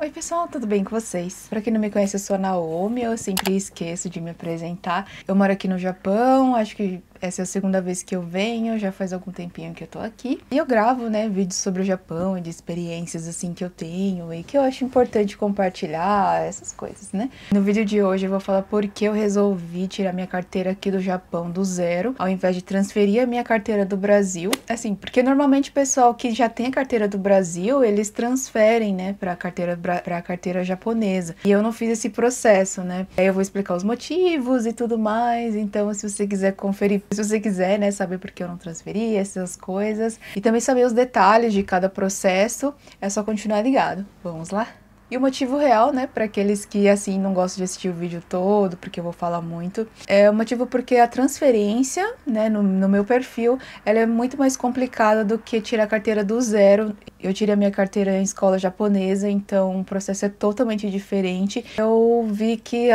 Oi pessoal, tudo bem com vocês? Pra quem não me conhece, eu sou a Naomi, eu sempre esqueço de me apresentar. Eu moro aqui no Japão, acho que essa é a segunda vez que eu venho, já faz algum tempinho que eu tô aqui. E eu gravo, né, vídeos sobre o Japão e de experiências assim que eu tenho e que eu acho importante compartilhar, essas coisas, né? No vídeo de hoje eu vou falar por que eu resolvi tirar minha carteira aqui do Japão do zero, ao invés de transferir a minha carteira do Brasil. Assim, porque normalmente o pessoal que já tem a carteira do Brasil, eles transferem, né, pra carteira japonesa. E eu não fiz esse processo, né? Aí eu vou explicar os motivos e tudo mais. Então, se você quiser conferir, se você quiser, né, saber por que eu não transferi, essas coisas, e também saber os detalhes de cada processo, é só continuar ligado. Vamos lá? E o motivo real, né, para aqueles que, assim, não gostam de assistir o vídeo todo, porque eu vou falar muito, é o motivo porque a transferência, né, no meu perfil, ela é muito mais complicada do que tirar a carteira do zero. Eu tirei a minha carteira em escola japonesa, então o processo é totalmente diferente. Eu vi que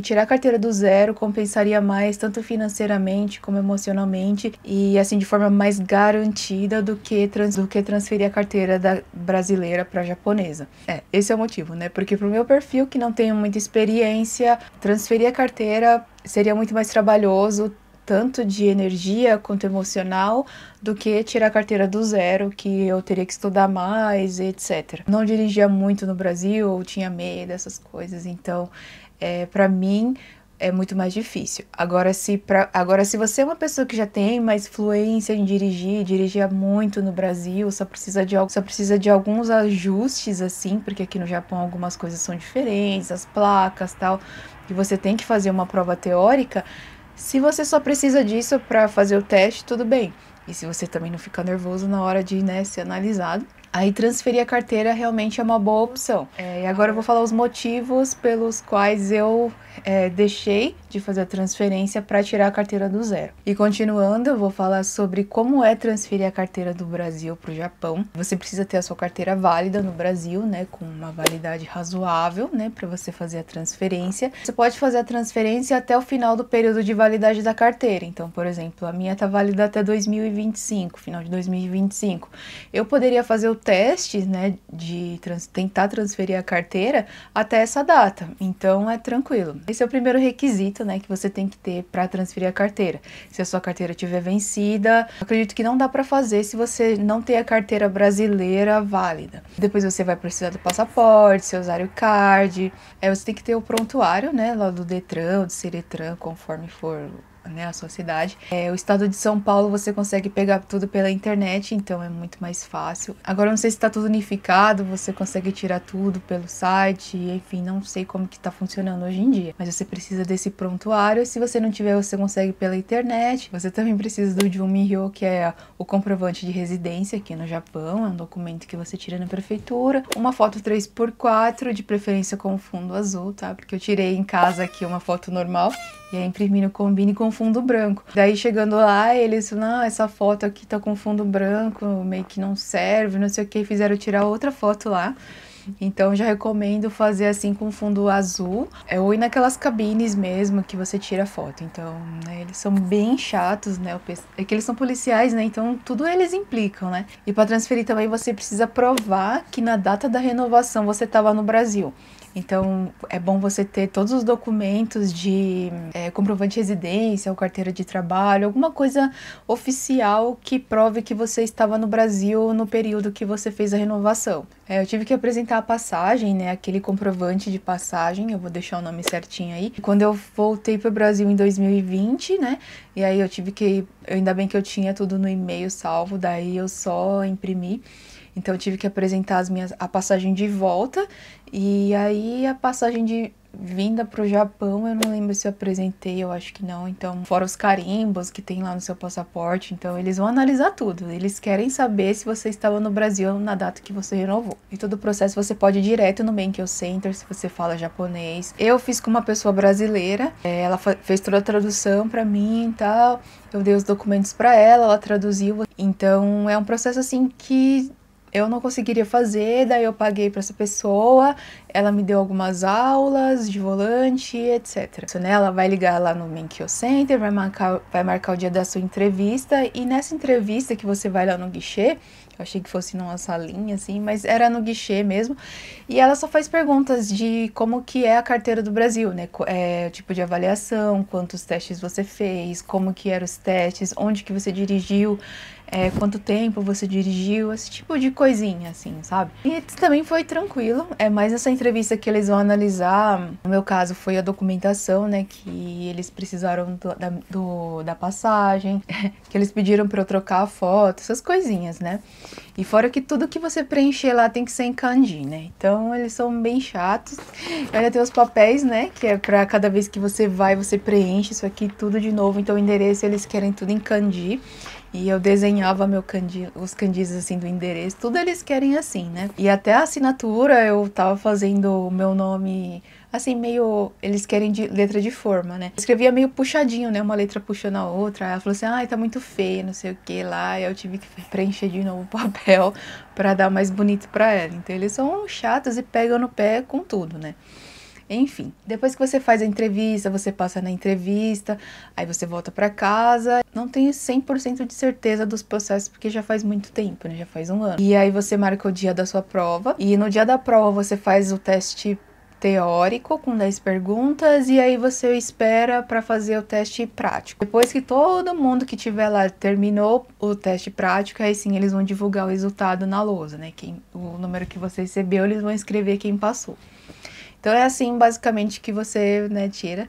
tirar a carteira do zero compensaria mais, tanto financeiramente como emocionalmente, e assim, de forma mais garantida do que transferir a carteira brasileira para japonesa. Esse é o motivo, né? Porque pro meu perfil, que não tenho muita experiência, transferir a carteira seria muito mais trabalhoso, tanto de energia quanto emocional, do que tirar a carteira do zero, que eu teria que estudar mais, etc. Não dirigia muito no Brasil, ou tinha medo dessas coisas, então, para mim, é muito mais difícil. Agora, se você é uma pessoa que já tem mais fluência em dirigia muito no Brasil, só precisa de alguns ajustes, assim, porque aqui no Japão algumas coisas são diferentes, as placas, tal, e você tem que fazer uma prova teórica. Se você só precisa disso para fazer o teste, tudo bem. E se você também não ficar nervoso na hora de, né, ser analisado, aí transferir a carteira realmente é uma boa opção. E agora eu vou falar os motivos pelos quais eu deixei de fazer a transferência para tirar a carteira do zero. E continuando, eu vou falar sobre como é transferir a carteira do Brasil para o Japão. Você precisa ter a sua carteira válida no Brasil, né, com uma validade razoável, né, para você fazer a transferência. Você pode fazer a transferência até o final do período de validade da carteira. Então, por exemplo, a minha está válida até 2025, final de 2025. Eu poderia fazer o teste, né, de tentar transferir a carteira até essa data. Então, é tranquilo. Esse é o primeiro requisito, né, que você tem que ter para transferir a carteira. Se a sua carteira tiver vencida, acredito que não dá para fazer se você não tem a carteira brasileira válida. Depois você vai precisar do passaporte, seu usuário card. Você tem que ter o prontuário, né, lá do Detran, do Seretran, conforme for, né, a sua cidade. O estado de São Paulo você consegue pegar tudo pela internet, então é muito mais fácil. Agora eu não sei se está tudo unificado, você consegue tirar tudo pelo site, enfim, não sei como que tá funcionando hoje em dia. Mas você precisa desse prontuário, se você não tiver, você consegue pela internet. Você também precisa do Junmyo, que é o comprovante de residência aqui no Japão, é um documento que você tira na prefeitura. Uma foto 3x4, de preferência com fundo azul, tá? Porque eu tirei em casa aqui uma foto normal, e aí imprimi no Combine com fundo branco. Daí chegando lá, eles falaram, não, essa foto aqui tá com fundo branco, meio que não serve, não sei o que, fizeram tirar outra foto lá. Então já recomendo fazer assim com fundo azul, ou ir naquelas cabines mesmo que você tira foto. Então, né, eles são bem chatos, né? É que eles são policiais, né? Então tudo eles implicam, né? E para transferir também você precisa provar que na data da renovação você estava no Brasil. Então, é bom você ter todos os documentos de comprovante de residência ou carteira de trabalho, alguma coisa oficial que prove que você estava no Brasil no período que você fez a renovação. Eu tive que apresentar a passagem, né, aquele comprovante de passagem, eu vou deixar o nome certinho aí. Quando eu voltei para o Brasil em 2020, né, e aí ainda bem que eu tinha tudo no e-mail salvo, daí eu só imprimi. Então eu tive que apresentar a passagem de volta, e aí a passagem de vinda pro Japão, eu não lembro se eu apresentei, eu acho que não. Então, fora os carimbos que tem lá no seu passaporte, então eles vão analisar tudo. Eles querem saber se você estava no Brasil na data que você renovou. E todo o processo você pode ir direto no Menkyo Center, se você fala japonês. Eu fiz com uma pessoa brasileira, ela fez toda a tradução pra mim e tal. Eu dei os documentos pra ela, ela traduziu. Então, é um processo assim que eu não conseguiria fazer, daí eu paguei para essa pessoa, ela me deu algumas aulas de volante, etc. Ela vai ligar lá no Menkyo Center, vai marcar o dia da sua entrevista, e nessa entrevista que você vai lá no guichê, Eu achei que fosse numa salinha, assim, mas era no guichê mesmo. E ela só faz perguntas de como que é a carteira do Brasil, né? Tipo de avaliação, quantos testes você fez, como que eram os testes, onde que você dirigiu, quanto tempo você dirigiu, esse tipo de coisinha, assim, sabe? E também foi tranquilo, é mais essa entrevista que eles vão analisar, no meu caso foi a documentação, né, que eles precisaram da passagem, que eles pediram pra eu trocar a foto, essas coisinhas, né? E fora que tudo que você preencher lá tem que ser em kanji, né? Então eles são bem chatos. Eu ainda tenho os papéis, né, que é pra cada vez que você vai, você preenche isso aqui tudo de novo, então o endereço eles querem tudo em kanji. E eu desenhava os kanjis assim do endereço, tudo eles querem assim, né? E até a assinatura eu tava fazendo o meu nome assim, meio. Eles querem de letra de forma, né? Eu escrevia meio puxadinho, né? Uma letra puxando a outra. Aí ela falou assim: ai, tá muito feio, não sei o que lá. E eu tive que preencher de novo o papel pra dar mais bonito pra ela. Então eles são chatos e pegam no pé com tudo, né? Enfim, depois que você faz a entrevista, você passa na entrevista, aí você volta pra casa. Não tenho 100% de certeza dos processos, porque já faz muito tempo, né? Já faz um ano. E aí você marca o dia da sua prova, e no dia da prova você faz o teste teórico com 10 perguntas, e aí você espera para fazer o teste prático. Depois que todo mundo que tiver lá terminou o teste prático, aí sim eles vão divulgar o resultado na lousa, né? O número que você recebeu, eles vão escrever quem passou. Então é assim, basicamente, que você, né, tira.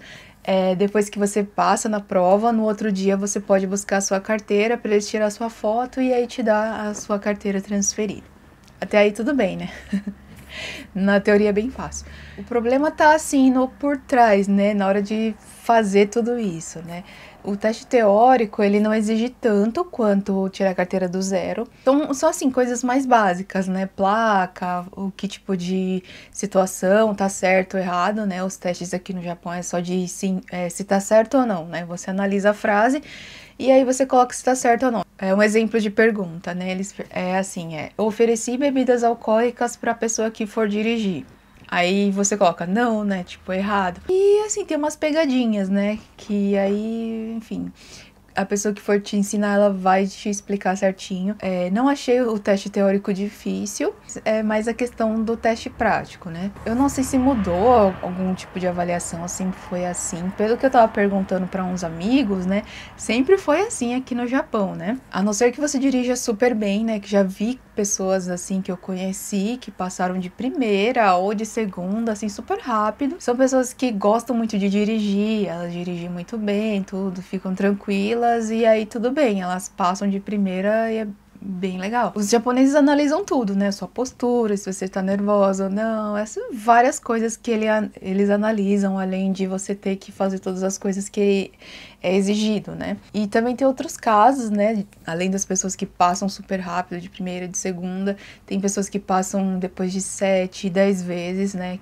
Depois que você passa na prova, no outro dia você pode buscar a sua carteira para eles tirar a sua foto e aí te dar a sua carteira transferida. Até aí tudo bem, né? Na teoria é bem fácil. O problema tá assim no por trás, né? Na hora de fazer tudo isso, né? O teste teórico, ele não exige tanto quanto tirar a carteira do zero. Então, são assim, coisas mais básicas, né? Placa, o que tipo de situação, tá certo ou errado, né? Os testes aqui no Japão é só de sim, se tá certo ou não, né? Você analisa a frase e aí você coloca se tá certo ou não. É um exemplo de pergunta, né? Eu ofereci bebidas alcoólicas pra pessoa que for dirigir. Aí você coloca não, né? Tipo, errado. E assim, tem umas pegadinhas, né? Que aí, enfim, a pessoa que for te ensinar, ela vai te explicar certinho. Não achei o teste teórico difícil, é mais a questão do teste prático, né? Eu não sei se mudou algum tipo de avaliação, sempre foi assim. Pelo que eu tava perguntando para uns amigos, né? Sempre foi assim aqui no Japão, né? A não ser que você dirija super bem, né? Que já vi pessoas assim que eu conheci, que passaram de primeira ou de segunda, assim, super rápido. São pessoas que gostam muito de dirigir, elas dirigem muito bem, tudo, ficam tranquilas e aí tudo bem, elas passam de primeira e é bem legal. Os japoneses analisam tudo, né? Sua postura, se você tá nervosa ou não, essas várias coisas que eles analisam, além de você ter que fazer todas as coisas que é exigido, né? E também tem outros casos, né? Além das pessoas que passam super rápido de primeira, de segunda, tem pessoas que passam depois de 7, 10 vezes, né?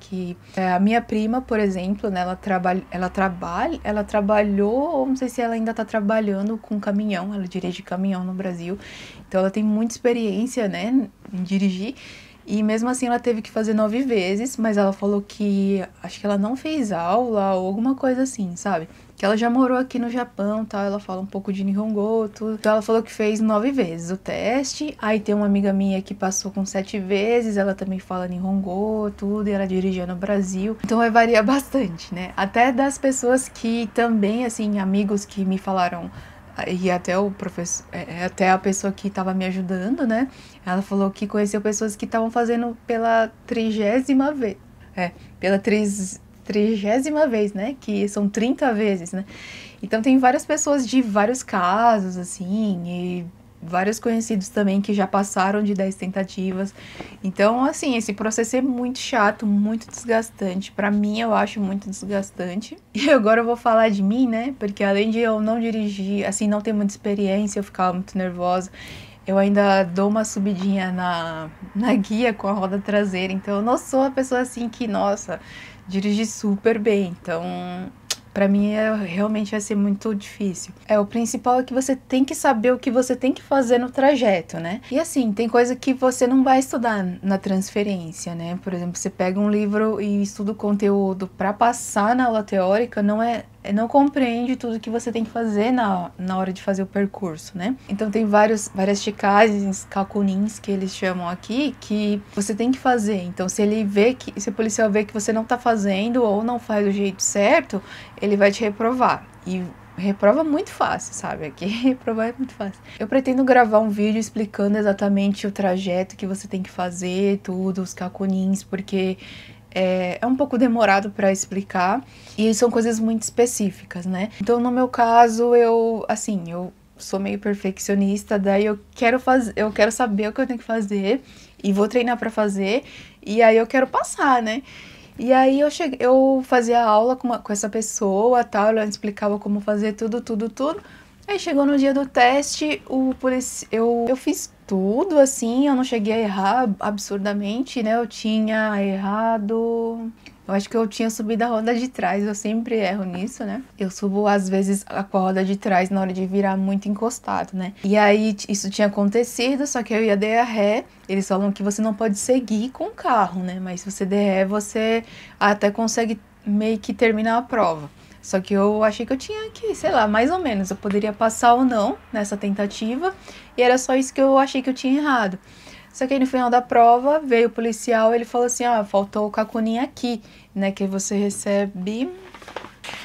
A minha prima, por exemplo, né? Ela trabalhou, não sei se ela ainda tá trabalhando com caminhão, ela dirige caminhão no Brasil, então ela tem muita experiência, né? Em dirigir. E mesmo assim ela teve que fazer 9 vezes, mas ela falou que acho que ela não fez aula ou alguma coisa assim, sabe? Que ela já morou aqui no Japão, tá? Ela fala um pouco de Nihongo, tudo. Então ela falou que fez 9 vezes o teste. Aí tem uma amiga minha que passou com 7 vezes, ela também fala Nihongo, tudo, e ela dirigia no Brasil. Então vai variar bastante, né? Até das pessoas que também, assim, amigos que me falaram, e até o professor, até a pessoa que estava me ajudando, né? Ela falou que conheceu pessoas que estavam fazendo pela 30ª vez. Pela 30ª vez, né? Que são 30 vezes, né? Então tem várias pessoas de vários casos, assim, e vários conhecidos também que já passaram de 10 tentativas. Então, assim, esse processo é muito chato, muito desgastante. Pra mim, eu acho muito desgastante. E agora eu vou falar de mim, né? Porque além de eu não dirigir, assim, não ter muita experiência, eu ficava muito nervosa. Eu ainda dou uma subidinha na guia com a roda traseira. Então, eu não sou a pessoa assim que, nossa, dirige super bem. Então, pra mim, realmente vai ser muito difícil. O principal é que você tem que saber o que você tem que fazer no trajeto, né? E assim, tem coisa que você não vai estudar na transferência, né? Por exemplo, você pega um livro e estuda o conteúdo pra passar na aula teórica, não é não compreende tudo que você tem que fazer na hora de fazer o percurso, né? Então tem várias checagens, cacunins que eles chamam aqui, que você tem que fazer. Então se o policial vê que você não tá fazendo ou não faz do jeito certo, ele vai te reprovar. E reprova muito fácil, sabe? Aqui reprovar é muito fácil. Eu pretendo gravar um vídeo explicando exatamente o trajeto que você tem que fazer, tudo, os cacunins, porque é um pouco demorado para explicar e são coisas muito específicas, né? Então, no meu caso, eu sou meio perfeccionista, daí eu quero saber o que eu tenho que fazer e vou treinar para fazer, e aí eu quero passar, né? E aí eu fazia aula com essa pessoa, tal, ela explicava como fazer tudo. Aí chegou no dia do teste, eu fiz tudo assim, eu não cheguei a errar absurdamente, né? Eu tinha errado. Eu acho que eu tinha subido a roda de trás, eu sempre erro nisso, né? Eu subo, às vezes, com a roda de trás na hora de virar muito encostado, né? E aí, isso tinha acontecido, só que eu ia dar ré. Eles falam que você não pode seguir com o carro, né? Mas se você der ré, você até consegue meio que terminar a prova. Só que eu achei que eu tinha que, sei lá, mais ou menos, eu poderia passar ou não nessa tentativa. E era só isso que eu achei que eu tinha errado. Só que aí no final da prova veio o policial, ele falou assim, faltou o cacuninho aqui, né, que você recebe...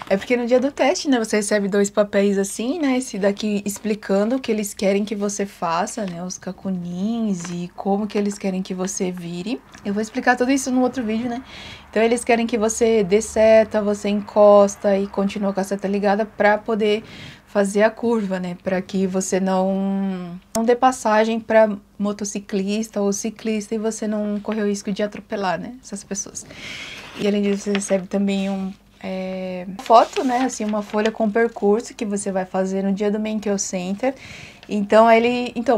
É porque no dia do teste, né, você recebe 2 papéis assim, né, esse daqui explicando o que eles querem que você faça, né, os cacunins e como que eles querem que você vire. Eu vou explicar tudo isso no outro vídeo, né. Então eles querem que você dê seta, você encosta e continua com a seta ligada pra poder fazer a curva, né, para que você não dê passagem para motociclista ou ciclista e você não correr o risco de atropelar, né, essas pessoas. E além disso, você recebe também foto, né, assim, uma folha com o percurso que você vai fazer no dia do Menkyo Center. Então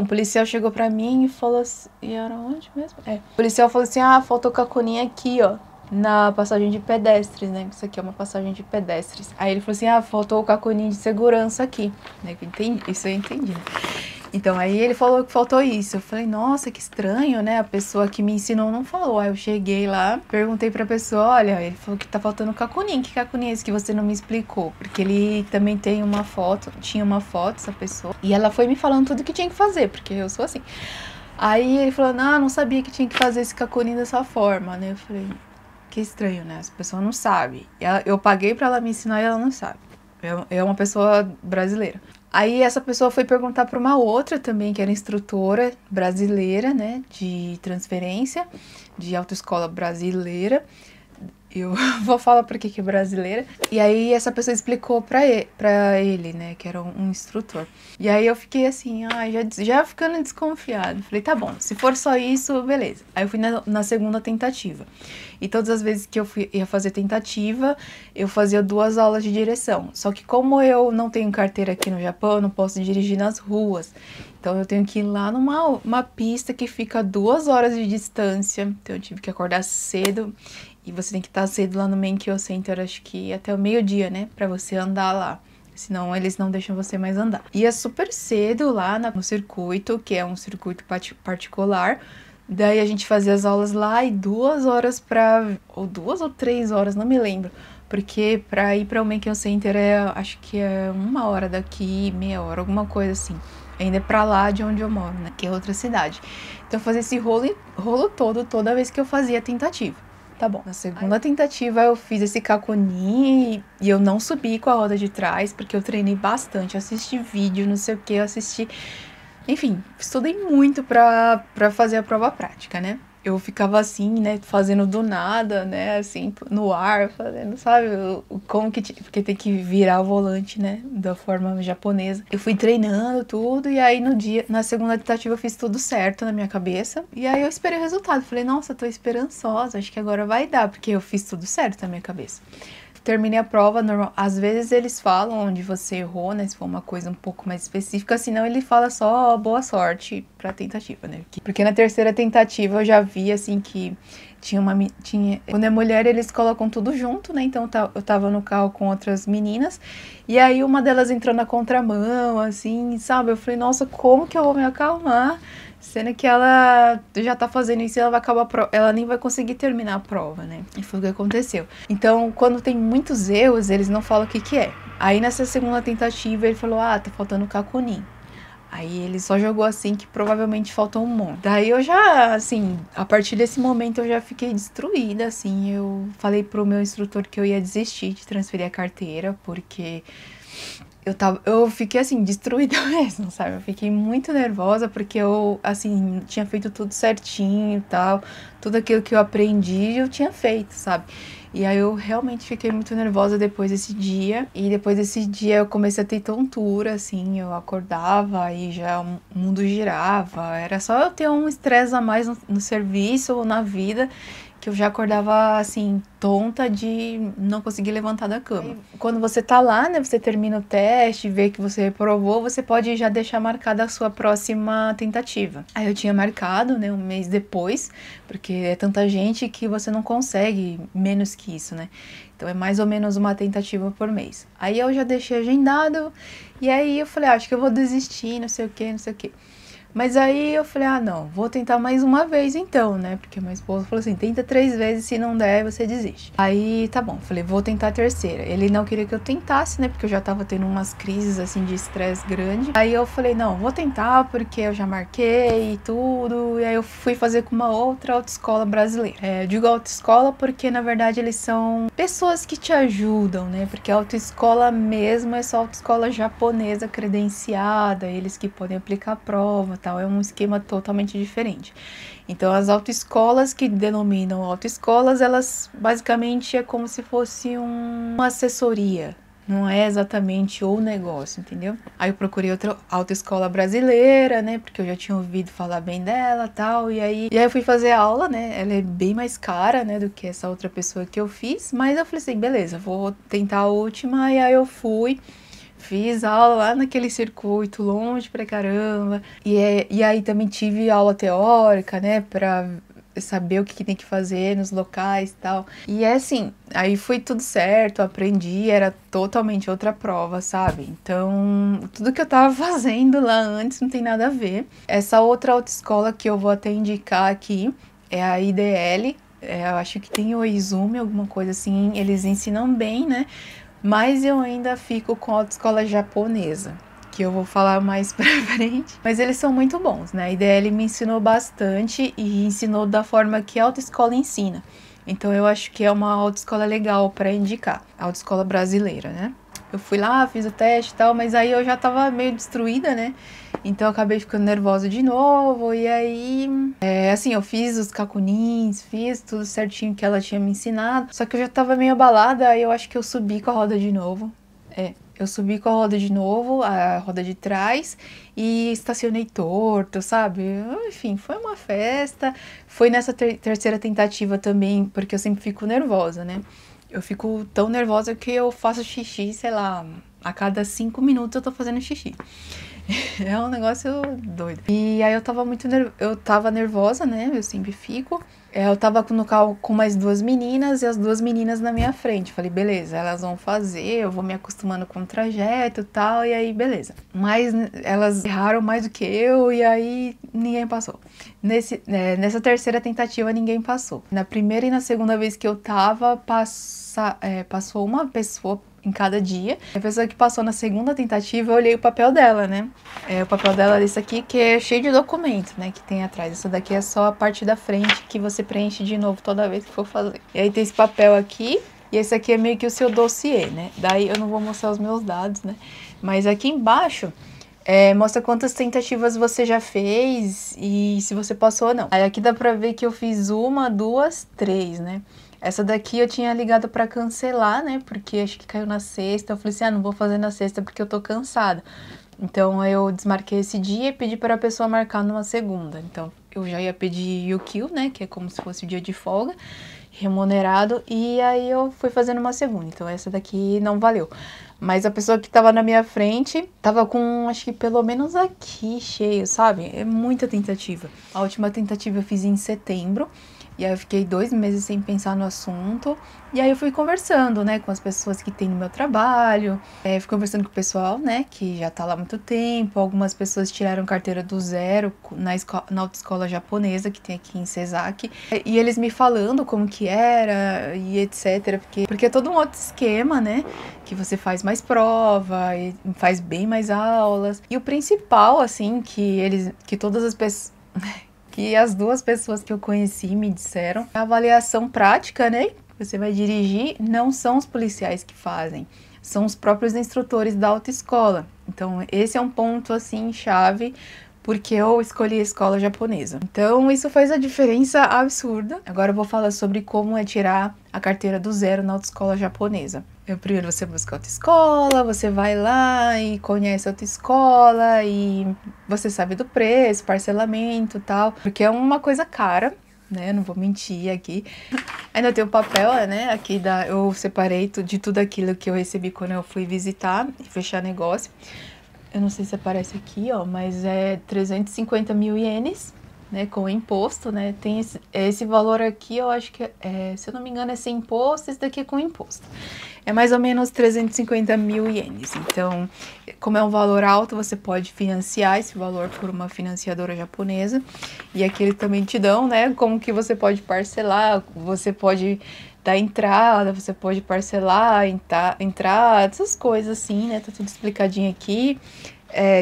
o policial chegou pra mim e falou assim, e era onde mesmo? O policial falou assim, faltou cacuninha aqui, ó, na passagem de pedestres, né, isso aqui é uma passagem de pedestres. Aí ele falou assim, faltou o cacuninho de segurança aqui, né, isso eu entendi, né? Então, aí ele falou que faltou isso. Eu falei, nossa, que estranho, né? A pessoa que me ensinou não falou. Aí eu cheguei lá, perguntei pra pessoa, olha, ele falou que tá faltando cacunim. Que cacunim é esse que você não me explicou? Porque ele também tem uma foto, tinha uma foto, essa pessoa. E ela foi me falando tudo que tinha que fazer, porque eu sou assim. Aí ele falou, não sabia que tinha que fazer esse cacunim dessa forma, né? Eu falei, que estranho, né? Essa pessoa não sabe. Eu paguei pra ela me ensinar e ela não sabe. É uma pessoa brasileira. Aí essa pessoa foi perguntar para uma outra também, que era instrutora brasileira, né, de transferência, de autoescola brasileira. Eu vou falar por que é brasileira. E aí essa pessoa explicou pra ele, né, que era um instrutor. E aí eu fiquei assim, já ficando desconfiado. Falei, tá bom, se for só isso, beleza. Aí eu fui na segunda tentativa. E todas as vezes que eu ia fazer tentativa, eu fazia 2 aulas de direção. Só que como eu não tenho carteira aqui no Japão, eu não posso dirigir nas ruas. Então eu tenho que ir lá numa pista que fica a 2 horas de distância. Então eu tive que acordar cedo. E você tem que estar cedo lá no Menkyo Center, acho que até o meio-dia, né? Pra você andar lá. Senão eles não deixam você mais andar. Ia super cedo lá no circuito, que é um circuito particular. Daí a gente fazia as aulas lá e 2 horas ou 2 ou 3 horas, não me lembro. Porque pra ir pra o Menkyo Center acho que é 1 hora daqui, meia hora, alguma coisa assim. Ainda é pra lá de onde eu moro, né? Que é outra cidade. Então eu fazia esse rolo todo, toda vez que eu fazia tentativa. Tá bom. Na segunda tentativa eu fiz esse cacunim e eu não subi com a roda de trás, porque eu treinei bastante, assisti vídeo, não sei o que, eu assisti... Enfim, estudei muito pra fazer a prova prática, né? Eu ficava assim, né, fazendo do nada, né, assim, no ar, fazendo, sabe, como que... Porque tem que virar o volante, né, da forma japonesa. Eu fui treinando tudo e aí na segunda tentativa eu fiz tudo certo na minha cabeça. E aí eu esperei o resultado, falei, nossa, tô esperançosa, acho que agora vai dar, porque eu fiz tudo certo na minha cabeça. Terminei a prova, normal. Às vezes eles falam onde você errou, né? Se for uma coisa um pouco mais específica, senão ele fala só boa sorte pra tentativa, né? Porque na terceira tentativa eu já vi, assim, que quando é mulher, eles colocam tudo junto, né? Então eu tava no carro com outras meninas, e aí uma delas entrou na contramão, assim, sabe? Eu falei, nossa, como que eu vou me acalmar? Sendo que ela já tá fazendo isso e ela vai acabar ela nem vai conseguir terminar a prova, né? E foi o que aconteceu. Então, quando tem muitos erros, eles não falam o que que é. Aí nessa segunda tentativa ele falou: "Ah, tá faltando cacunim". Aí ele só jogou assim que provavelmente faltou um monte. Daí eu já, assim, a partir desse momento eu já fiquei destruída, assim. Eu falei pro meu instrutor que eu ia desistir de transferir a carteira, porque eu fiquei assim, destruída mesmo, sabe? Eu fiquei muito nervosa porque eu, assim, tinha feito tudo certinho e tal. Tudo aquilo que eu aprendi eu tinha feito, sabe? E aí eu realmente fiquei muito nervosa depois desse dia. E depois desse dia eu comecei a ter tontura, assim, eu acordava e já o mundo girava. Era só eu ter um estresse a mais no serviço ou na vida, que eu já acordava, assim, tonta de não conseguir levantar da cama. Aí, quando você tá lá, né, você termina o teste, vê que você reprovou, você pode já deixar marcada a sua próxima tentativa. Aí eu tinha marcado, né, um mês depois, porque é tanta gente que você não consegue menos que isso, né? Então é mais ou menos uma tentativa por mês. Aí eu já deixei agendado, e aí eu falei, acho que eu vou desistir, não sei o que, não sei o que. Mas aí eu falei, ah, não, vou tentar mais uma vez então, né? Porque meu esposo falou assim, tenta 3 vezes, se não der, você desiste. Aí, tá bom, falei, vou tentar a terceira. Ele não queria que eu tentasse, né? Porque eu já tava tendo umas crises, assim, de estresse grande. Aí eu falei, não, vou tentar porque eu já marquei e tudo. E aí eu fui fazer com uma outra autoescola brasileira. Eu digo autoescola porque, na verdade, eles são pessoas que te ajudam, né? Porque a autoescola mesmo é só autoescola japonesa credenciada, eles que podem aplicar a prova, tal, é um esquema totalmente diferente. Então, as autoescolas que denominam autoescolas, elas basicamente é como se fosse uma assessoria, não é exatamente o negócio, entendeu? Aí eu procurei outra autoescola brasileira, né, porque eu já tinha ouvido falar bem dela, tal, e aí eu fui fazer a aula, né, ela é bem mais cara, né, do que essa outra pessoa que eu fiz, mas eu falei assim, beleza, vou tentar a última, e aí eu fui. Fiz aula lá naquele circuito, longe pra caramba. E aí também tive aula teórica, né, pra saber o que tem que fazer nos locais e tal. E é assim, aí foi tudo certo, aprendi, era totalmente outra prova, sabe? Então, tudo que eu tava fazendo lá antes não tem nada a ver. Essa outra autoescola que eu vou até indicar aqui é a IDL. Eu acho que tem o Izumi, alguma coisa assim. Eles ensinam bem, né? Mas eu ainda fico com a autoescola japonesa, que eu vou falar mais pra frente. Mas eles são muito bons, né? A IDL me ensinou bastante e ensinou da forma que a autoescola ensina. Então eu acho que é uma autoescola legal pra indicar, a autoescola brasileira, né? Eu fui lá, fiz o teste e tal, mas aí eu já tava meio destruída, né? Então eu acabei ficando nervosa de novo, e aí, assim, eu fiz os cacunins, fiz tudo certinho que ela tinha me ensinado, só que eu já tava meio abalada, aí eu acho que eu subi com a roda de novo. Eu subi com a roda de novo, a roda de trás, e estacionei torto, sabe? Enfim, foi uma festa. Foi nessa terceira tentativa também, porque eu sempre fico nervosa, né? Eu fico tão nervosa que eu faço xixi, sei lá, a cada 5 minutos eu tô fazendo xixi. É um negócio doido. E aí eu tava nervosa, né? Eu sempre fico. Eu tava no carro com mais 2 meninas e as 2 meninas na minha frente. Falei, beleza, elas vão fazer, eu vou me acostumando com o trajeto e tal, e aí beleza. Mas elas erraram mais do que eu e aí ninguém passou. Nessa terceira tentativa ninguém passou. Na primeira e na segunda vez que eu tava, passou uma pessoa em cada dia. A pessoa que passou na segunda tentativa, eu olhei o papel dela, né? O papel dela é esse aqui, que é cheio de documentos, né? Que tem atrás. Essa daqui é só a parte da frente que você preenche de novo toda vez que for fazer. E aí tem esse papel aqui. E esse aqui é meio que o seu dossiê, né? Daí eu não vou mostrar os meus dados, né? Mas aqui embaixo mostra quantas tentativas você já fez e se você passou ou não. Aí aqui dá pra ver que eu fiz 1, 2, 3, né? Essa daqui eu tinha ligado pra cancelar, né? Porque acho que caiu na sexta. Eu falei assim, não vou fazer na sexta porque eu tô cansada. Então eu desmarquei esse dia e pedi para a pessoa marcar numa segunda. Então eu já ia pedir Yukio, né? Que é como se fosse o dia de folga, remunerado. E aí eu fui fazendo uma segunda. Então essa daqui não valeu. Mas a pessoa que tava na minha frente tava com, acho que pelo menos aqui cheio, sabe? É muita tentativa. A última tentativa eu fiz em setembro. E aí eu fiquei 2 meses sem pensar no assunto. E aí eu fui conversando, né, com as pessoas que tem no meu trabalho. Fui conversando com o pessoal, né, que já tá lá há muito tempo. Algumas pessoas tiraram carteira do zero na autoescola japonesa que tem aqui em Sesaki. E eles me falando como que era e etc. Porque é todo um outro esquema, né, que você faz mais prova e faz bem mais aulas. E o principal, assim, que todas as pessoas... que as 2 pessoas que eu conheci me disseram, a avaliação prática, né? Você vai dirigir, não são os policiais que fazem, são os próprios instrutores da autoescola. Então, esse é um ponto, assim, chave, porque eu escolhi a escola japonesa. Então, isso faz a diferença absurda. Agora eu vou falar sobre como é tirar a carteira do zero na autoescola japonesa. Primeiro você busca a autoescola, você vai lá e conhece a autoescola e você sabe do preço, parcelamento e tal, porque é uma coisa cara, né? Não vou mentir aqui. Ainda tem o papel, né? Aqui eu separei de tudo aquilo que eu recebi quando eu fui visitar e fechar negócio. Eu não sei se aparece aqui, ó, mas é 350 mil ienes, né, com imposto, né, tem esse valor aqui, eu acho que, se eu não me engano, é sem imposto, esse daqui é com imposto. É mais ou menos 350 mil ienes, então, como é um valor alto, você pode financiar esse valor por uma financiadora japonesa, e aqui eles também te dão, né, como que você pode parcelar, você pode dar entrada, você pode parcelar, entrada, essas coisas assim, né, tá tudo explicadinho aqui.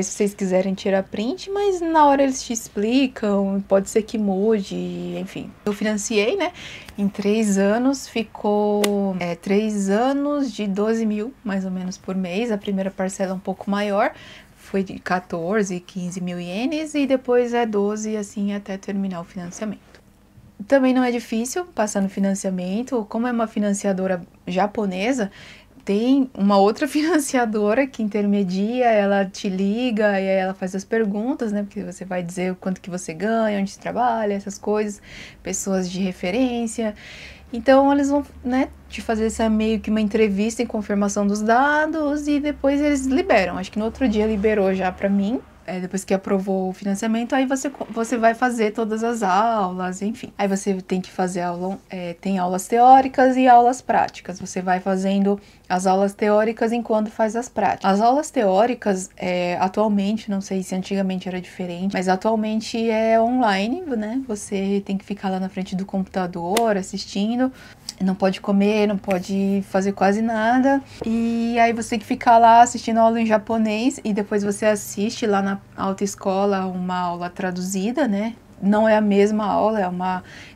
Se vocês quiserem tirar print, mas na hora eles te explicam, pode ser que mude, enfim. Eu financiei, né, em 3 anos, ficou 3 anos de 12 mil, mais ou menos, por mês. A primeira parcela é um pouco maior, foi de 14, 15 mil ienes, e depois é 12, assim, até terminar o financiamento. Também não é difícil passar no financiamento, como é uma financiadora japonesa, tem uma outra financiadora que intermedia, ela te liga e aí ela faz as perguntas, né? Porque você vai dizer o quanto que você ganha, onde você trabalha, essas coisas, pessoas de referência. Então eles vão, né, te fazer essa meio que uma entrevista em confirmação dos dados e depois eles liberam. Acho que no outro dia liberou já pra mim. Depois que aprovou o financiamento, aí você vai fazer todas as aulas, enfim. Aí você tem que fazer aula, tem aulas teóricas e aulas práticas. Você vai fazendo as aulas teóricas enquanto faz as práticas. As aulas teóricas, atualmente, não sei se antigamente era diferente, mas atualmente é online, né? Você tem que ficar lá na frente do computador assistindo. Não pode comer, não pode fazer quase nada. E aí você tem que ficar lá assistindo aula em japonês e depois você assiste lá na autoescola uma aula traduzida, né? Não é a mesma aula,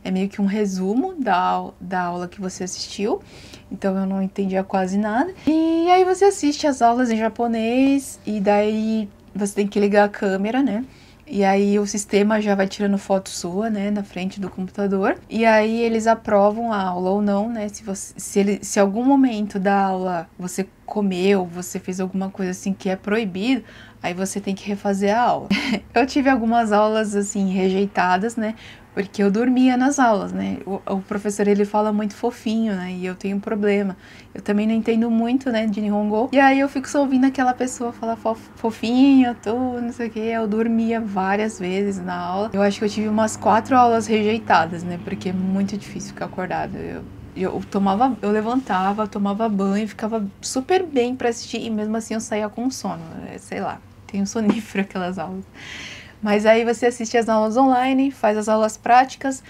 é meio que um resumo da aula que você assistiu. Então eu não entendia quase nada. E aí você assiste as aulas em japonês e daí você tem que ligar a câmera, né? E aí o sistema já vai tirando foto sua, né, na frente do computador. E aí eles aprovam a aula ou não, né? Se algum momento da aula você comeu, você fez alguma coisa assim que é proibido, aí você tem que refazer a aula. Eu tive algumas aulas assim rejeitadas, né? Porque eu dormia nas aulas, né? O professor, ele fala muito fofinho, né? E eu tenho um problema. Eu também não entendo muito, né, de Nihongo. E aí eu fico só ouvindo aquela pessoa falar fofinho, não sei o que. Eu dormia várias vezes na aula. Eu acho que eu tive umas 4 aulas rejeitadas, né? Porque é muito difícil ficar acordado. Eu levantava, tomava banho, ficava super bem pra assistir. E mesmo assim eu saía com sono, sei lá. Tenho sonífero aquelas aulas. Mas aí você assiste as aulas online, faz as aulas práticas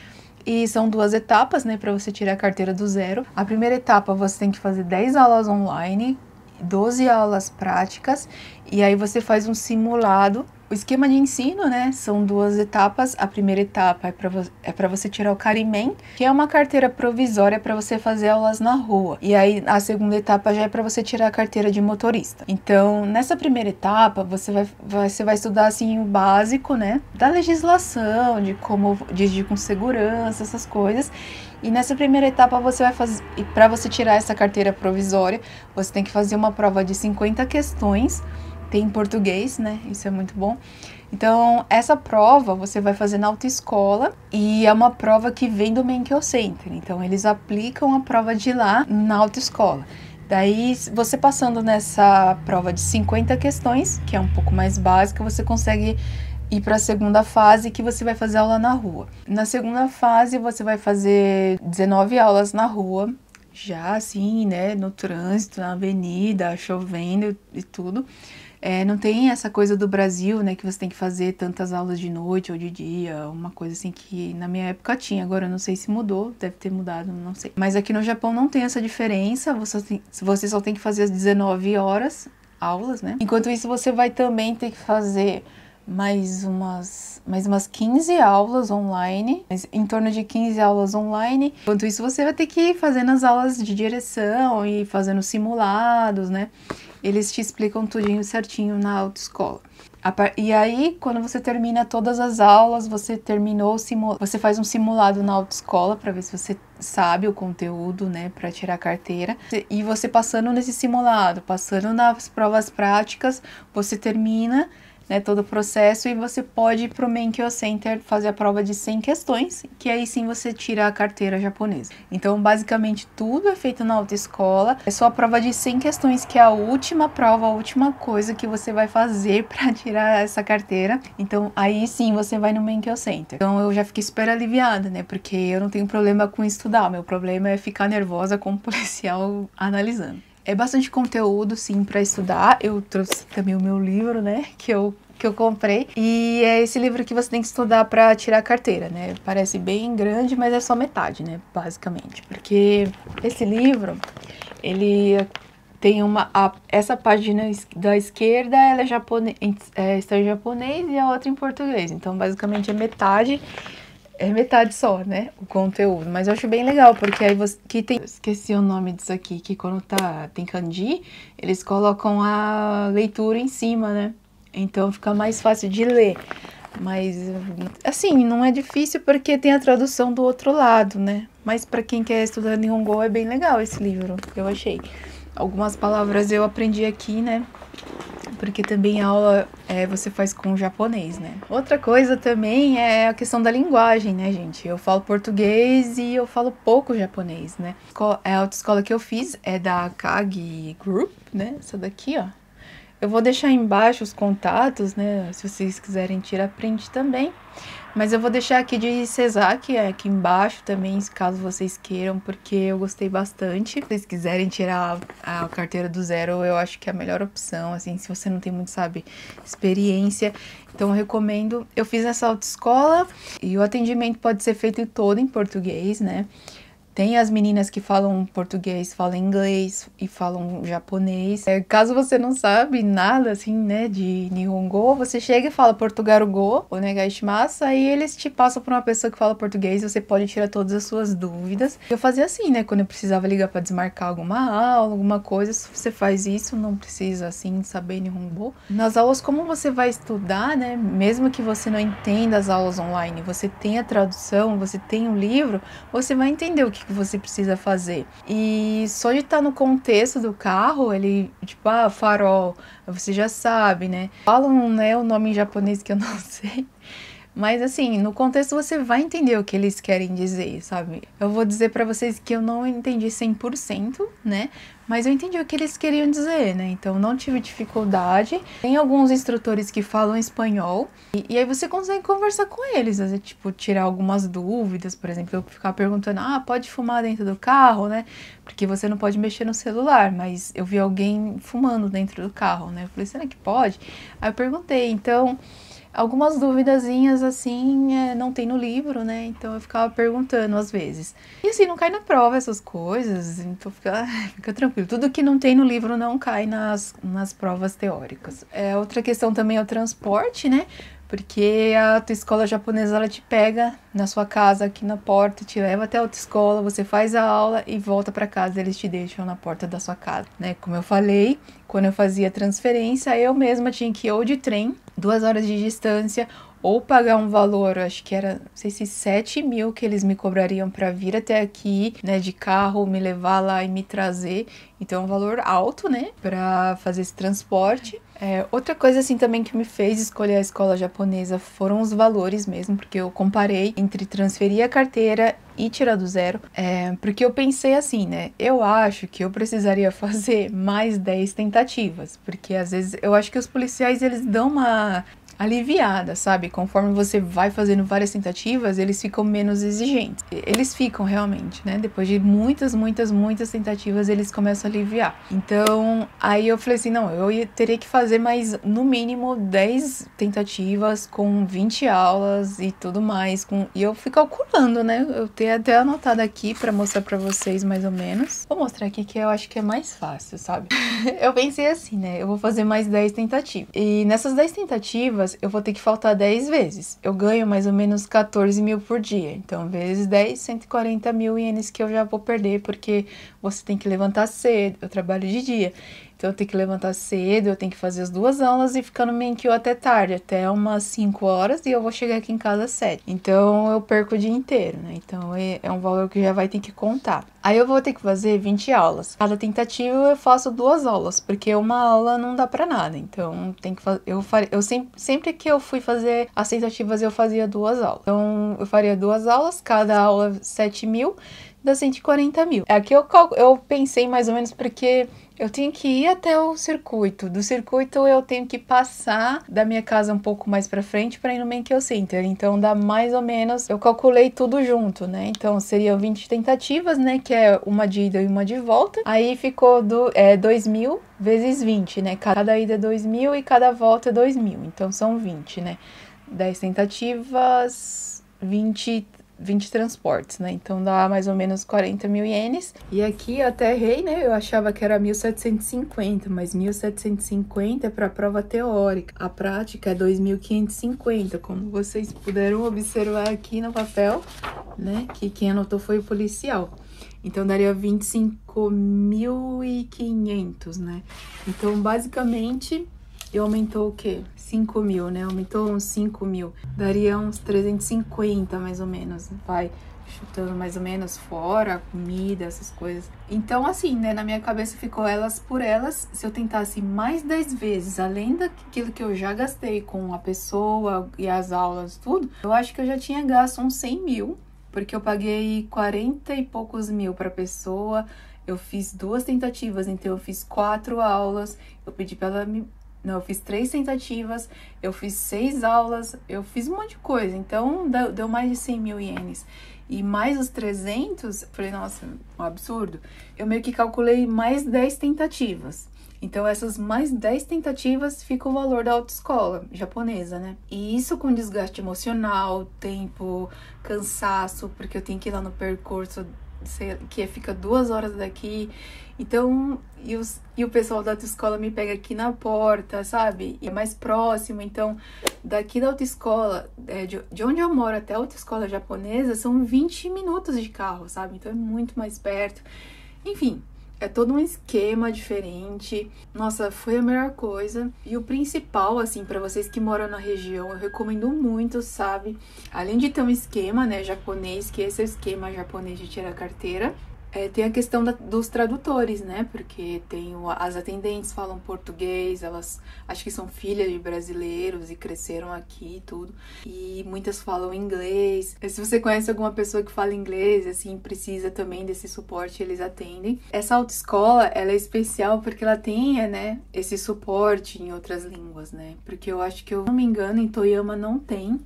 e são 2 etapas, né, para você tirar a carteira do zero. A primeira etapa você tem que fazer 10 aulas online, 12 aulas práticas e aí você faz um simulado. O esquema de ensino, né, são 2 etapas. A primeira etapa é para você tirar o Karimen, que é uma carteira provisória para você fazer aulas na rua. E aí a segunda etapa já é para você tirar a carteira de motorista. Então, nessa primeira etapa, você vai estudar assim o básico, né, da legislação, de como dirigir com segurança, essas coisas. E nessa primeira etapa você vai fazer, e para você tirar essa carteira provisória, você tem que fazer uma prova de 50 questões. Tem em português, né? Isso é muito bom. Então, essa prova você vai fazer na autoescola e é uma prova que vem do Menkyo Center. Então, eles aplicam a prova de lá na autoescola. Daí, você passando nessa prova de 50 questões, que é um pouco mais básica, você consegue ir para a segunda fase, que você vai fazer aula na rua. Na segunda fase, você vai fazer 19 aulas na rua, já assim, né, no trânsito, na avenida, chovendo e tudo. Não tem essa coisa do Brasil, né, que você tem que fazer tantas aulas de noite ou de dia, uma coisa assim que na minha época tinha, agora eu não sei se mudou, deve ter mudado, não sei. Mas aqui no Japão não tem essa diferença, você só tem que fazer as 19 horas aulas, né? Enquanto isso, você vai também ter que fazer mais umas 15 aulas online, em torno de 15 aulas online. Enquanto isso, você vai ter que ir fazendo as aulas de direção e fazendo simulados, né? Eles te explicam tudinho certinho na autoescola. E aí, quando você termina todas as aulas, você faz um simulado na autoescola para ver se você sabe o conteúdo, né, para tirar a carteira. E você passando nesse simulado, passando nas provas práticas, você termina, né, todo o processo e você pode ir pro Menkyo Center fazer a prova de 100 questões, que aí sim você tira a carteira japonesa. Então, basicamente, tudo é feito na autoescola. É só a prova de 100 questões, que é a última prova, a última coisa que você vai fazer para tirar essa carteira. Então, aí sim você vai no Menkyo Center. Então, eu já fiquei super aliviada, né, porque eu não tenho problema com estudar. Meu problema é ficar nervosa com o policial analisando. É bastante conteúdo, sim, para estudar. Eu trouxe também o meu livro, né, que eu comprei. E é esse livro que você tem que estudar para tirar a carteira, né? Parece bem grande, mas é só metade, né, basicamente. Porque esse livro, ele tem essa página da esquerda, ela está em japonês e a outra em português. Então, basicamente, é metade só, né, o conteúdo. Mas eu acho bem legal, porque aí esqueci o nome disso aqui, que quando tem kanji, eles colocam a leitura em cima, né? Então fica mais fácil de ler. Mas, assim, não é difícil porque tem a tradução do outro lado, né? Mas para quem quer estudar Nihongo é bem legal esse livro, eu achei. Algumas palavras eu aprendi aqui, né? Porque também a aula você faz com o japonês, né? Outra coisa também é a questão da linguagem, né, gente? Eu falo português e eu falo pouco japonês, né? A autoescola que eu fiz é da Kagi Group, né? Essa daqui, ó. Eu vou deixar embaixo os contatos, né? Se vocês quiserem tirar print também. Mas eu vou deixar aqui de Sesaki, aqui embaixo também, caso vocês queiram, porque eu gostei bastante. Se vocês quiserem tirar a carteira do zero, eu acho que é a melhor opção, assim, se você não tem muito, sabe, experiência. Então eu recomendo. Eu fiz essa autoescola e o atendimento pode ser feito todo em português, né? Tem as meninas que falam português, falam inglês e falam japonês. Caso você não sabe nada, assim, né, de Nihongo, você chega e fala Portugal-go, onegaishimasu, aí eles te passam por uma pessoa que fala português e você pode tirar todas as suas dúvidas. Eu fazia assim, né, quando eu precisava ligar para desmarcar alguma aula, alguma coisa, você faz isso, não precisa, assim, saber Nihongo. Nas aulas, como você vai estudar, né, mesmo que você não entenda as aulas online, você tem a tradução, você tem um livro, você vai entender o que você precisa fazer. E só de estar no contexto do carro, ele, tipo, farol, você já sabe, né? Falam, né, o nome em japonês que eu não sei. Mas assim, no contexto você vai entender o que eles querem dizer, sabe? Eu vou dizer pra vocês que eu não entendi 100%, né? Mas eu entendi o que eles queriam dizer, né? Então não tive dificuldade. Tem alguns instrutores que falam espanhol e aí você consegue conversar com eles, né? Tipo, tirar algumas dúvidas, por exemplo, eu ficar perguntando, pode fumar dentro do carro, né? Porque você não pode mexer no celular, mas eu vi alguém fumando dentro do carro, né? Eu falei, será que pode? Aí eu perguntei, então algumas duvidazinhas assim não tem no livro, né? Então eu ficava perguntando às vezes. E assim, não cai na prova essas coisas, então fica tranquilo. Tudo que não tem no livro não cai nas provas teóricas. Outra questão também é o transporte, né? Porque a autoescola japonesa, ela te pega na sua casa, aqui na porta, te leva até a autoescola, você faz a aula e volta para casa, eles te deixam na porta da sua casa, né? Como eu falei, quando eu fazia transferência, eu mesma tinha que ir ou de trem, 2 horas de distância, ou pagar um valor, acho que era, não sei se 7 mil que eles me cobrariam para vir até aqui, né, de carro, me levar lá e me trazer. Então é um valor alto, né, para fazer esse transporte. Outra coisa assim também que me fez escolher a escola japonesa foram os valores mesmo, porque eu comparei entre transferir a carteira e tirar do zero, porque eu pensei assim, né, eu acho que eu precisaria fazer mais 10 tentativas, porque às vezes eu acho que os policiais eles dão aliviada, sabe? Conforme você vai fazendo várias tentativas, eles ficam menos exigentes. Eles ficam realmente, né? Depois de muitas tentativas, eles começam a aliviar. Então, aí eu falei assim, não, eu teria que fazer mais, no mínimo, 10 tentativas com 20 aulas e tudo mais. E eu fui calculando, né? Eu tenho até anotado aqui pra mostrar pra vocês mais ou menos. Vou mostrar aqui que eu acho que é mais fácil, sabe? Eu pensei assim, né? Eu vou fazer mais 10 tentativas. E nessas 10 tentativas, eu vou ter que faltar 10 vezes. Eu ganho mais ou menos 14 mil por dia. Então, vezes 10, 140 mil ienes que eu já vou perder, porque você tem que levantar cedo. Eu trabalho de dia. Então, eu tenho que levantar cedo, eu tenho que fazer as 2 aulas e ficar no Menkyo até tarde, até umas 5 horas, e eu vou chegar aqui em casa às 7. Então, eu perco o dia inteiro, né? Então, é um valor que já vai ter que contar. Aí, eu vou ter que fazer 20 aulas. Cada tentativa, eu faço 2 aulas, porque uma aula não dá pra nada. Então, tem que fazer... Eu sempre que eu fui fazer as tentativas, eu fazia 2 aulas. Então, eu faria 2 aulas, cada aula 7 mil, dá 140 mil. Aqui eu pensei mais ou menos porque... eu tenho que ir até o circuito. Do circuito eu tenho que passar da minha casa um pouco mais pra frente para ir no Menkyo Center. Então dá mais ou menos, eu calculei tudo junto, né? Então seriam 20 tentativas, né? Que é uma de ida e uma de volta. Aí ficou 2.000 vezes 20, né? Cada ida é 2.000 e cada volta é 2.000. Então são 20, né? 10 tentativas, 20 transportes, né? Então dá mais ou menos 40 mil ienes. E aqui eu até errei, né? Eu achava que era 1.750, mas 1.750 é para a prova teórica. A prática é 2.550, como vocês puderam observar aqui no papel, né? Que quem anotou foi o policial. Então daria 25.500, né? Então basicamente... e aumentou o quê? 5 mil, né? Aumentou uns 5 mil. Daria uns 350, mais ou menos. Vai chutando mais ou menos fora, comida, essas coisas. Então, assim, né? Na minha cabeça ficou elas por elas. Se eu tentasse mais 10 vezes, além daquilo que eu já gastei com a pessoa e as aulas, tudo, eu acho que eu já tinha gasto uns 100 mil. Porque eu paguei 40 e poucos mil pra pessoa. Eu fiz 2 tentativas, então eu fiz 4 aulas. Eu pedi pra ela me... não, eu fiz 3 tentativas, eu fiz 6 aulas, eu fiz um monte de coisa. Então, deu mais de 100 mil ienes. E mais os 300, eu falei, nossa, um absurdo. Eu meio que calculei mais 10 tentativas. Então, essas mais 10 tentativas fica o valor da autoescola japonesa, né? E isso com desgaste emocional, tempo, cansaço, porque eu tenho que ir lá no percurso, que fica 2 horas daqui. Então, e o pessoal da autoescola me pega aqui na porta, sabe? E é mais próximo. Então, daqui da autoescola, de onde eu moro até a autoescola japonesa, são 20 minutos de carro, sabe? Então, é muito mais perto. Enfim, é todo um esquema diferente. Nossa, foi a melhor coisa. E o principal, assim, pra vocês que moram na região, eu recomendo muito, sabe? Além de ter um esquema, né, japonês, que esse é o esquema japonês de tirar carteira, tem a questão dos tradutores, né? Porque as atendentes falam português, elas acho que são filhas de brasileiros e cresceram aqui e tudo. E muitas falam inglês. Se você conhece alguma pessoa que fala inglês, assim, precisa também desse suporte, eles atendem. Essa autoescola, ela é especial porque ela tem, né, esse suporte em outras línguas, né? Porque eu acho que, eu não me engano, em Toyama não tem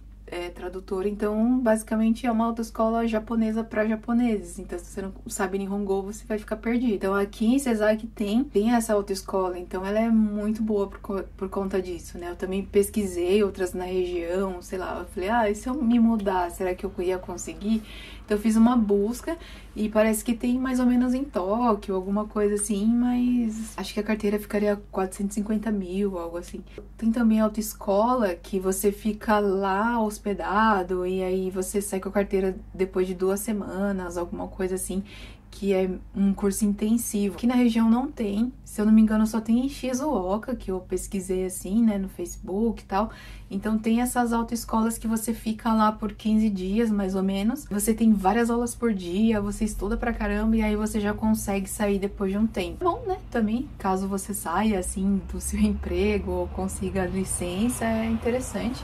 tradutor, então basicamente é uma autoescola japonesa para japoneses. Então, se você não sabe Nihongo, você vai ficar perdido. Então, aqui em Sezaki tem essa autoescola, então ela é muito boa por conta disso, né? Eu também pesquisei outras na região, sei lá, eu falei, e se eu me mudar, será que eu ia conseguir? Então, eu fiz uma busca e parece que tem mais ou menos em Tóquio, alguma coisa assim, mas acho que a carteira ficaria 450 mil, algo assim. Tem também a autoescola que você fica lá hospedado e aí você sai com a carteira depois de 2 semanas, alguma coisa assim, que é um curso intensivo. Aqui na região não tem, se eu não me engano só tem em Shizuoka, que eu pesquisei assim, né, no Facebook e tal. Então tem essas autoescolas que você fica lá por 15 dias, mais ou menos. Você tem várias aulas por dia, você estuda pra caramba e aí você já consegue sair depois de um tempo. Bom, né, também, caso você saia, assim, do seu emprego ou consiga licença, é interessante.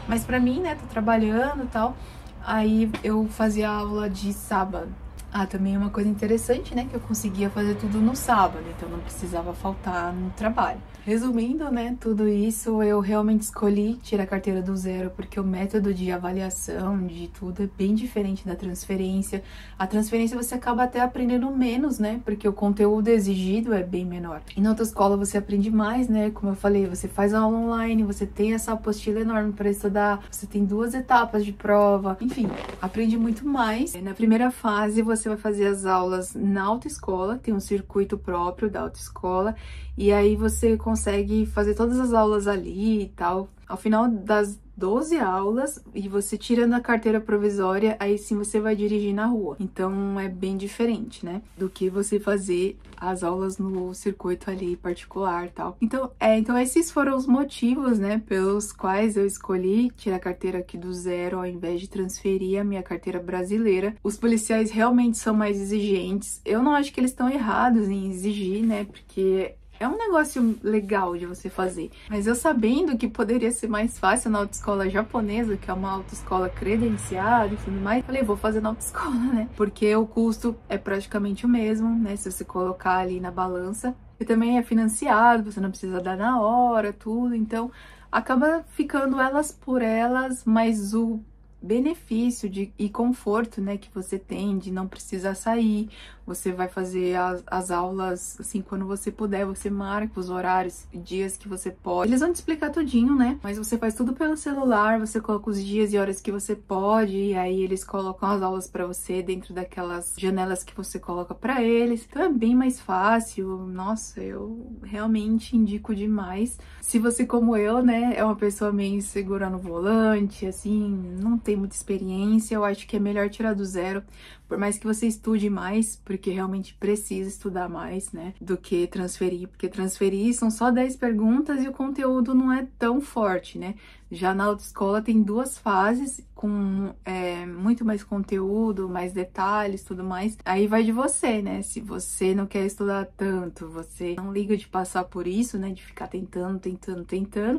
Mas pra mim, né, tô trabalhando e tal, aí eu fazia aula de sábado. Ah, também uma coisa interessante, né, que eu conseguia fazer tudo no sábado, então não precisava faltar no trabalho. Resumindo, né, tudo isso, eu realmente escolhi tirar a carteira do zero porque o método de avaliação de tudo é bem diferente da transferência. A transferência você acaba até aprendendo menos, né, porque o conteúdo exigido é bem menor. E na autoescola você aprende mais, né, como eu falei, você faz aula online, você tem essa apostila enorme para estudar, você tem 2 etapas de prova, enfim, aprende muito mais. Na primeira fase você vai fazer as aulas na autoescola, tem um circuito próprio da autoescola, e aí você consegue fazer todas as aulas ali e tal. Ao final das 12 aulas, e você tirando a carteira provisória, aí sim você vai dirigir na rua. Então é bem diferente, né? Do que você fazer as aulas no circuito ali particular e tal. Então esses foram os motivos, né, pelos quais eu escolhi tirar a carteira aqui do zero ao invés de transferir a minha carteira brasileira. Os policiais realmente são mais exigentes. Eu não acho que eles estão errados em exigir, né? Porque é um negócio legal de você fazer. Mas eu sabendo que poderia ser mais fácil na autoescola japonesa, que é uma autoescola credenciada e tudo mais, falei, vou fazer na autoescola, né? Porque o custo é praticamente o mesmo, né? Se você colocar ali na balança. E também é financiado, você não precisa dar na hora, tudo. Então, acaba ficando elas por elas, mas o benefício e conforto, né, que você tem de não precisar sair, você vai fazer as aulas, assim, quando você puder, você marca os horários e dias que você pode. Eles vão te explicar tudinho, né, mas você faz tudo pelo celular, você coloca os dias e horas que você pode, e aí eles colocam as aulas pra você dentro daquelas janelas que você coloca pra eles, então é bem mais fácil. Nossa, eu realmente indico demais. Se você, como eu, né, é uma pessoa meio insegura no volante, assim, não tem muita experiência, eu acho que é melhor tirar do zero, por mais que você estude mais, porque realmente precisa estudar mais, né, do que transferir, porque transferir são só 10 perguntas e o conteúdo não é tão forte, né. Já na autoescola tem 2 fases com muito mais conteúdo, mais detalhes, tudo mais. Aí vai de você, né? Se você não quer estudar tanto, você não liga de passar por isso, né? De ficar tentando.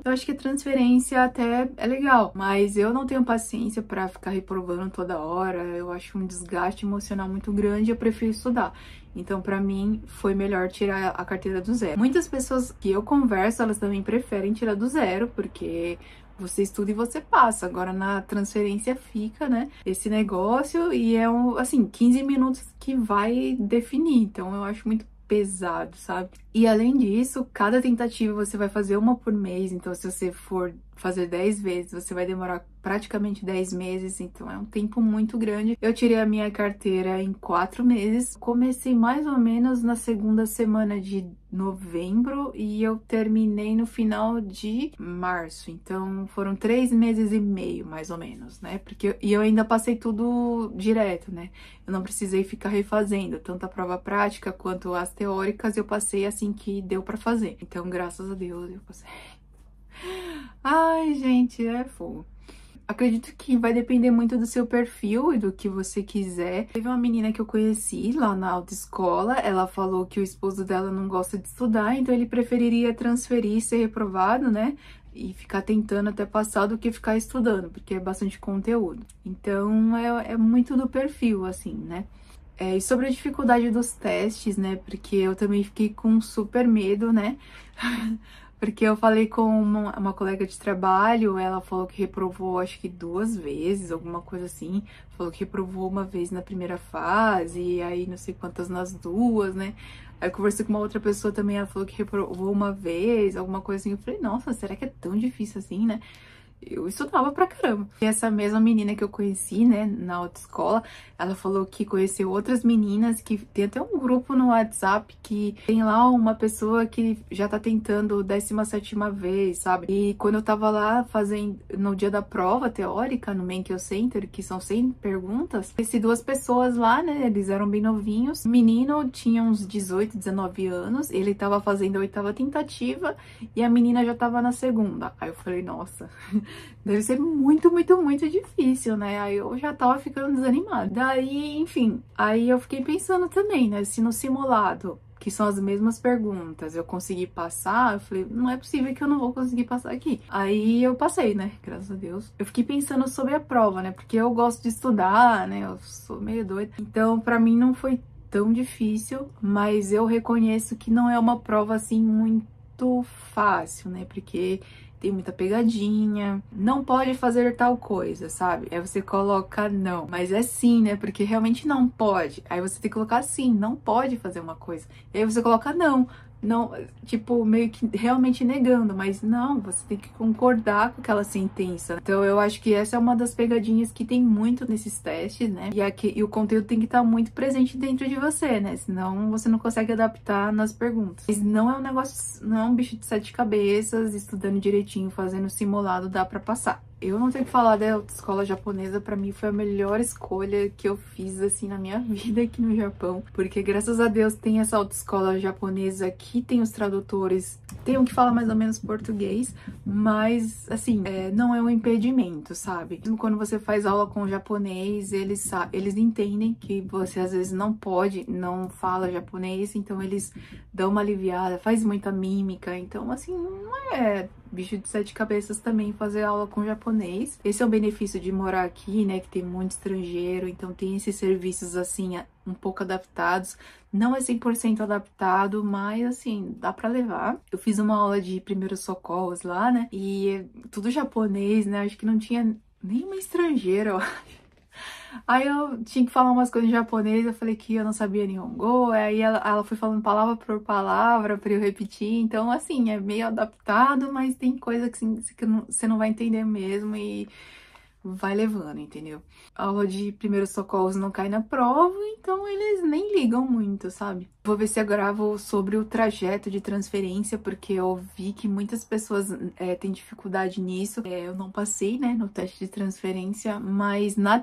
Eu acho que a transferência até é legal, mas eu não tenho paciência pra ficar reprovando toda hora. Eu acho um desgaste emocional muito grande, eu prefiro estudar. Então, pra mim, foi melhor tirar a carteira do zero. Muitas pessoas que eu converso, elas também preferem tirar do zero, porque você estuda e você passa. Agora, na transferência fica, né, esse negócio e assim, 15 minutos que vai definir. Então, eu acho muito pesado, sabe? E além disso, cada tentativa você vai fazer uma por mês, então se você for fazer 10 vezes, você vai demorar praticamente 10 meses, então é um tempo muito grande. Eu tirei a minha carteira em 4 meses, comecei mais ou menos na segunda semana de novembro e eu terminei no final de março, então foram 3 meses e meio, mais ou menos, né? E eu ainda passei tudo direto, né? Eu não precisei ficar refazendo, tanto a prova prática quanto as teóricas, eu passei assim que deu pra fazer. Então, graças a Deus, eu passei. Ai, gente, é fogo. Acredito que vai depender muito do seu perfil e do que você quiser. Teve uma menina que eu conheci lá na autoescola, ela falou que o esposo dela não gosta de estudar, então ele preferiria transferir e ser reprovado, né? E ficar tentando até passar do que ficar estudando, porque é bastante conteúdo. Então, é muito do perfil, assim, né? E sobre a dificuldade dos testes, né? Porque eu também fiquei com super medo, né? Porque eu falei com uma colega de trabalho, ela falou que reprovou acho que 2 vezes, alguma coisa assim. Falou que reprovou uma vez na primeira fase, e aí não sei quantas nas 2, né? Aí eu conversei com uma outra pessoa também, ela falou que reprovou uma vez, alguma coisa assim. Eu falei, nossa, será que é tão difícil assim, né? Eu estudava pra caramba. E essa mesma menina que eu conheci, né, na autoescola, ela falou que conheceu outras meninas, que tem até um grupo no WhatsApp que tem lá uma pessoa que já tá tentando 17ª vez, sabe? E quando eu tava lá fazendo, no dia da prova teórica, no Menkyo Center, que são 100 perguntas, conheci 2 pessoas lá, né, eles eram bem novinhos. O menino tinha uns 18, 19 anos, ele tava fazendo a 8ª tentativa e a menina já tava na 2ª. Aí eu falei, nossa... Deve ser muito, muito, muito difícil, né? Aí eu já tava ficando desanimada. Daí, enfim, aí eu fiquei pensando também, né? Se no simulado, que são as mesmas perguntas, eu consegui passar, eu falei, não é possível que eu não vou conseguir passar aqui. Aí eu passei, né? Graças a Deus. Eu fiquei pensando sobre a prova, né? Porque eu gosto de estudar, né? Eu sou meio doida. Então, pra mim não foi tão difícil, mas eu reconheço que não é uma prova assim muito fácil, né? Porque tem muita pegadinha, não pode fazer tal coisa, sabe? Aí você coloca não, mas é sim, né? Porque realmente não pode. Aí você tem que colocar sim, não pode fazer uma coisa. E aí você coloca não. Não, tipo, meio que realmente negando, mas não, você tem que concordar com aquela sentença. Então eu acho que essa é uma das pegadinhas que tem muito nesses testes, né? E o conteúdo tem que estar muito presente dentro de você, né? Senão você não consegue adaptar nas perguntas. Mas não é um negócio, não é um bicho de 7 cabeças, estudando direitinho, fazendo simulado, dá pra passar. Eu não tenho que falar da autoescola japonesa, pra mim foi a melhor escolha que eu fiz, assim, na minha vida aqui no Japão. Porque, graças a Deus, tem essa autoescola japonesa aqui, tem os tradutores, tem um que fala mais ou menos português, mas, assim, não é um impedimento, sabe? Mesmo quando você faz aula com japonês, eles entendem que você, às vezes, não fala japonês, então eles dão uma aliviada, faz muita mímica, então, assim, não é bicho de 7 cabeças também fazer aula com japonês. Esse é o benefício de morar aqui, né, que tem muito estrangeiro, então tem esses serviços, assim, um pouco adaptados. Não é 100% adaptado, mas, assim, dá pra levar. Eu fiz uma aula de primeiros socorros lá, né, e tudo japonês, né, acho que não tinha nenhuma estrangeira, eu acho. Aí eu tinha que falar umas coisas em japonês, eu falei que eu não sabia Nihongo, aí ela foi falando palavra por palavra pra eu repetir, então assim, é meio adaptado, mas tem coisa que, assim, que você não vai entender mesmo e vai levando, entendeu? A aula de primeiros socorros não cai na prova, então eles nem ligam muito, sabe? Vou ver se eu gravo sobre o trajeto de transferência, porque eu vi que muitas pessoas têm dificuldade nisso. Eu não passei, né, no teste de transferência, mas na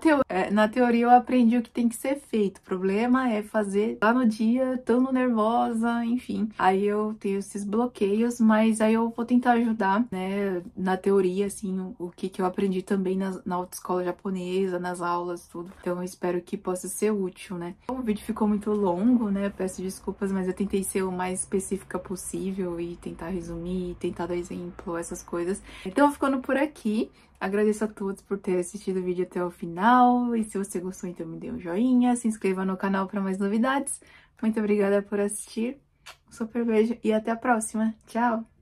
teoria eu aprendi o que tem que ser feito. O problema é fazer lá no dia, tão nervosa, enfim. Aí eu tenho esses bloqueios, mas aí eu vou tentar ajudar, né, na teoria, assim, o que eu aprendi também na autoescola japonesa, nas aulas, tudo. Então eu espero que possa ser útil, né? O vídeo ficou muito longo, né? Peço desculpas, mas eu tentei ser o mais específica possível e tentar resumir, tentar dar exemplo, essas coisas. Então ficando por aqui. Agradeço a todos por terem assistido o vídeo até o final. E se você gostou, então me dê um joinha, se inscreva no canal para mais novidades. Muito obrigada por assistir. Um super beijo e até a próxima. Tchau!